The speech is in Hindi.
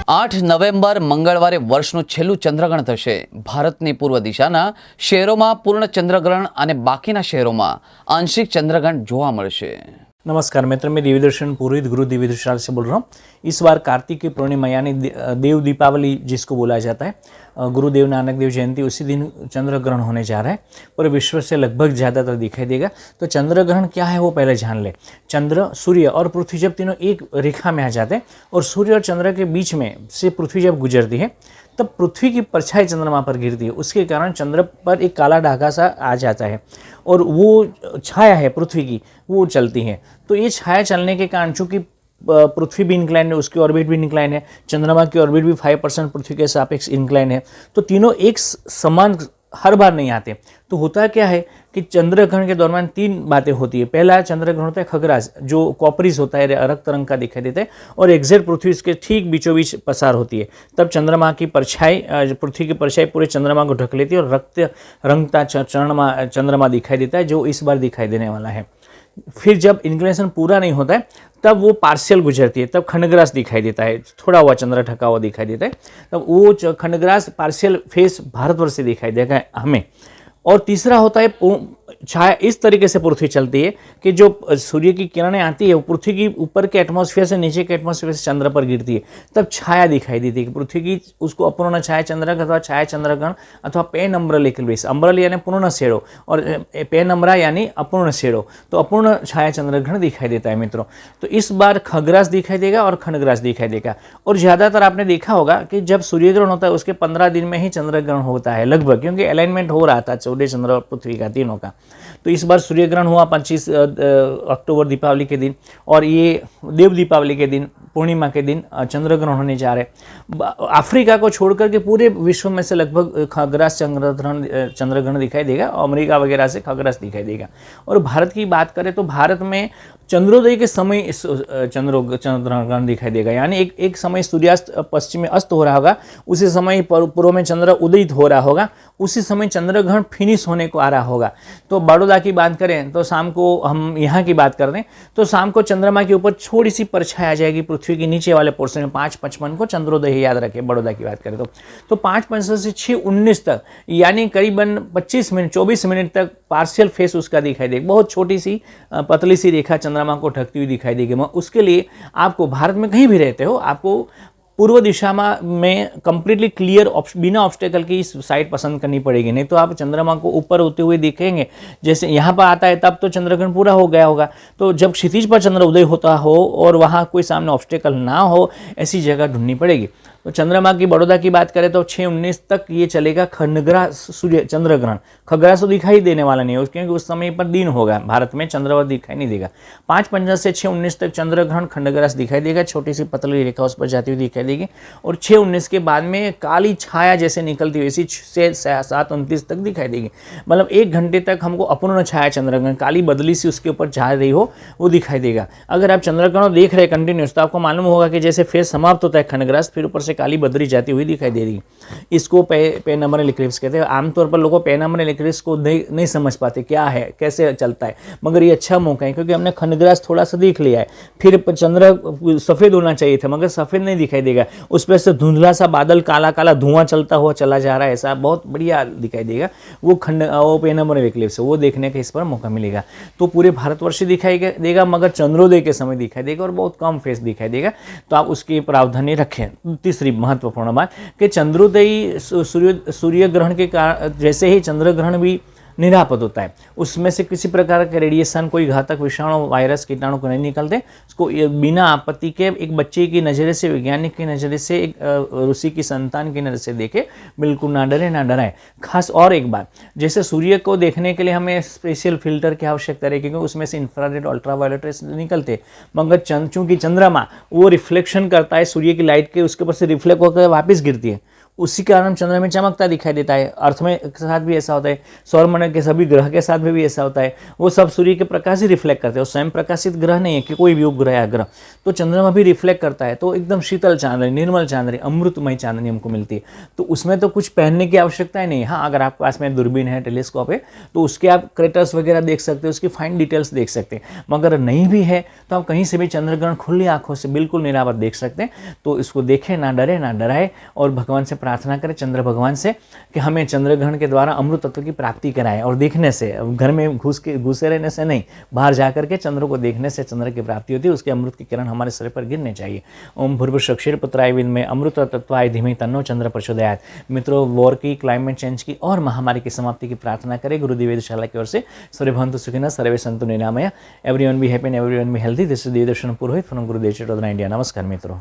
8 નવેમ્બર મંગળવારે વર્ષનું છેલ્લું ચંદ્રગ્રહણ થશે. ભારતની પૂર્વ દિશાના શહેરોમાં પૂર્ણ ચંદ્રગ્રહણ અને બાકીના શહેરોમાં આંશિક चंद्रग्रहण જોવા મળશે. नमस्कार मित्र, मैं देवीदर्शन पुरोहित गुरु देवीदर्शन से बोल रहा हूँ। इस बार कार्तिक की पूर्णिमा यानी देव दीपावली जिसको बोला जाता है, गुरुदेव नानक देव जयंती, उसी दिन चंद्र ग्रहण होने जा रहा है। पूरे विश्व से लगभग ज़्यादातर दिखाई देगा। तो चंद्र ग्रहण क्या है वो पहले जान ले। चंद्र, सूर्य और पृथ्वी जब तीनों एक रेखा में आ जाते हैं और सूर्य और चंद्र के बीच में से पृथ्वी जब गुजरती है तब पृथ्वी की परछाई चंद्रमा पर गिरती है। उसके कारण चंद्र पर एक काला धागा सा आ जाता है और वो छाया है पृथ्वी की, वो चलती है। तो ये छाया चलने के कारण चूँकि पृथ्वी भी इंक्लाइन है, उसकी ऑर्बिट भी इंक्लाइन है, चंद्रमा की ऑर्बिट भी 5% पृथ्वी के सापेक्ष इंक्लाइन है, तो तीनों एक समान हर बार नहीं आते। तो होता क्या है कि चंद्रग्रहण के दौरान 3 बातें होती है। पहला चंद्रग्रहण होता है खगराज, जो कॉपरीज होता है, रक्त रंग का दिखाई देता है और एग्जैक्ट पृथ्वी के ठीक बीचों बीच पसार होती है। तब चंद्रमा की परछाई, पृथ्वी की परछाई पूरे चंद्रमा को ढक लेती है और रक्त रंग का चंद्रमा दिखाई देता है, जो इस बार दिखाई देने वाला है। फिर जब इंक्लिनेशन पूरा नहीं होता है तब वो पार्शियल गुजरती है, तब खंडग्रास दिखाई देता है, थोड़ा हुआ चंद्र ढका हुआ दिखाई देता है। तब वो खंडग्रास पार्शियल फेस भारतवर्ष से दिखाई देगा हमें। और तीसरा होता है छाया। इस तरीके से पृथ्वी चलती है कि जो सूर्य की किरणें आती है वो पृथ्वी की ऊपर के एटमॉस्फेयर से नीचे के एटमॉस्फेयर से चंद्र पर गिरती है, तब छाया दिखाई देती है। पृथ्वी की उसको अपूर्ण छाया चंद्र अथवा छाया चंद्रग्रहण अथवा पेनम्ब्रल इक्लिप्स। अम्ब्रल यानी पूर्ण शेडो और पेनम्ब्रा यानी अपूर्ण शेडो, तो अपूर्ण छाया चंद्रग्रहण दिखाई देता है मित्रों। तो इस बार खग्रास दिखाई देगा और खंडग्रास दिखाई देगा। और ज़्यादातर आपने देखा होगा कि जब सूर्यग्रहण होता है उसके 15 दिन में ही चंद्रग्रहण होता है लगभग, क्योंकि अलाइनमेंट हो रहा था सूर्य चंद्र और पृथ्वी का, तीनों का। तो इस बार सूर्यग्रहण हुआ 25 अक्टूबर दीपावली के दिन, और ये देव दीपावली के दिन, पूर्णिमा के दिन चंद्रग्रहण होने जा रहे हैं। अफ्रीका को छोड़कर के पूरे विश्व में से लगभग खग्रास चंद्रग्रहण दिखाई देगा, अमेरिका वगैरह से खग्रास दिखाई देगा। और भारत की बात करें तो भारत में चंद्रोदय के समय चंद्रग्रहण दिखाई देगा, यानी एक समय सूर्यास्त पश्चिम में अस्त हो रहा होगा, उसी समय पूर्व में चंद्र उदित हो रहा होगा, उसी समय चंद्रग्रहण फिनिश होने को आ रहा होगा। तो बड़ौदा की बात करें तो शाम को, हम यहाँ की बात कर रहे हैं, तो शाम को चंद्रमा के ऊपर थोड़ी सी परछाई आ जाएगी पृथ्वी के नीचे वाले पोर्शन में। 5:55 को चंद्रोदय है, याद रखें बड़ौदा की बात करें तो 5:55 से 6:19 तक, यानी करीबन 24 मिनट तक पार्शियल फेस उसका दिखाई देगा। बहुत छोटी सी पतली सी रेखा चंद्रमा को ढकती हुई दिखाई देगी। उसके लिए आपको भारत में कहीं भी रहते हो, आपको पूर्व दिशा में कंप्लीटली क्लियर बिना ऑब्स्टेकल की साइड पसंद करनी पड़ेगी, नहीं तो आप चंद्रमा को ऊपर होते हुए दिखेंगे। जैसे यहाँ पर आता है तब तो चंद्रग्रहण पूरा हो गया होगा, तो जब क्षितिज पर चंद्र उदय होता हो और वहाँ कोई सामने ऑब्स्टेकल ना हो, ऐसी जगह ढूंढनी पड़ेगी। तो चंद्रमा की बड़ौदा की बात करें तो 6:19 तक ये चलेगा खंडग्रास सूर्य चंद्रग्रहण। खग्रास तो दिखाई देने वाला नहीं है क्योंकि उस समय पर दिन होगा, भारत में चंद्रवत दिखाई नहीं देगा। 5:50 से 6:19 तक चंद्रग्रहण खंडग्रास दिखाई देगा, छोटी सी पतली रेखा उस पर जाती हुई दिखाई देगी। और 6:19 के बाद में काली छाया जैसे निकलती हुई इसी से 7:29 तक दिखाई देगी। मतलब 1 घंटे तक हमको अपूर्ण छाया चंद्रग्रहण, काली बदली सी उसके ऊपर जा रही हो, वो दिखाई देगा। अगर आप चंद्रग्रहण देख रहे कंटिन्यूस तो आपको मालूम होगा कि जैसे फेज समाप्त होता है खंडग्रास, फिर ऊपर से काली बदरी जाती हुई दिखाई दे रही। इसको पेनम्ब्रल इक्लिप्स कहते हैं। आमतौर पर लोगों पेनम्ब्रल इक्लिप्स को नहीं समझ पाते क्या है, कैसे चलता है, मगर ये अच्छा मौका है क्योंकि हमने खंडग्रास थोड़ा सा देख लिया है। फिर चंद्र सफ़ेद होना चाहिए था मगर सफ़ेद नहीं दिखाई देगा, उस पर से धुंधला सा बादल, काला काला धुआं चलता हुआ चला जा रहा है, ऐसा बहुत बढ़िया दिखाई देगा। वो पेनम्ब्रल इक्लिप्स है, वो देखने का इस पर मौका मिलेगा। तो पूरे भारतवर्ष दिखाई देगा मगर चंद्रोदय के समय दिखाई देगा और बहुत कम फेस दिखाई देगा, तो आप उसकी प्रावधानी रखें। तीसरी महत्वपूर्ण बात कि चंद्रोदयी सूर्य ग्रहण के कारण जैसे ही चंद्रग्रहण भी निरापद होता है, उसमें से किसी प्रकार के रेडिएशन, कोई घातक विषाणु, वायरस, कीटाणु को नहीं निकलते। उसको बिना आपत्ति के एक बच्चे की नज़रिए से, वैज्ञानिक की नज़रिए से, एक ऋषि की संतान की नज़र से देखे, बिल्कुल ना डरे ना डराए। खास और एक बात, जैसे सूर्य को देखने के लिए हमें स्पेशल फिल्टर की आवश्यकता है क्योंकि उसमें से इंफ्रारेड, अल्ट्रावायलेट रेस निकलते, मगर चूंकि चंद्रमा वो रिफ्लेक्शन करता है सूर्य की लाइट के, उसके ऊपर से रिफ्लेक्ट होकर वापस गिरती है, उसी कारण चंद्र में चमकता दिखाई देता है। अर्थ में के साथ भी ऐसा होता है, सौरमंडल के सभी ग्रह के साथ में भी ऐसा होता है, वो सब सूर्य के प्रकाश ही रिफ्लेक्ट करते हैं। वो स्वयं प्रकाशित ग्रह नहीं है कि कोई भी उपग्रह या ग्रह, तो चंद्रमा भी रिफ्लेक्ट करता है। तो एकदम शीतल चांदनी, निर्मल चांदनी, अमृतमय चांदनी हमको मिलती है। तो उसमें तो कुछ पहनने की आवश्यकता ही नहीं है। हाँ, अगर आपके पास में दूरबीन है, टेलीस्कोप है, तो उसके आप क्रेटर्स वगैरह देख सकते हैं, उसकी फाइन डिटेल्स देख सकते हैं। मगर नहीं भी है तो आप कहीं से भी चंद्रग्रहण खुली आंखों से बिल्कुल निरावत देख सकते हैं। तो इसको देखें, ना डरे ना डराए, और भगवान से प्रार्थना करें, चंद्र भगवान से, कि हमें चंद्रग्रहण के द्वारा अमृत तत्व की प्राप्ति कराएं। और देखने से, घर में घुसे रहने से नहीं, बाहर जाकर के चंद्र को देखने से चंद्र की प्राप्ति होती है। उसके अमृत की किरण हमारे शरीर पर गिरने चाहिए। ओम भूर्भुवः क्षीर पुत्राय विद्महे अमृत तत्वाय धीमहि तन्नो चंद्र प्रचोदयात्। मित्रों, वॉर की, क्लाइमेट चेंज की और महामारी की समाप्ति की प्रार्थना करें गुरुदेव वेधशाला की ओर से। सर्वे भवन्तु सुखिनः, सर्वे सन्तु निरामया, everyone be happy and everyone be healthy. This is Devdarshan Purohit from Gurudev चटोदरा, India. नमस्कार मित्रों।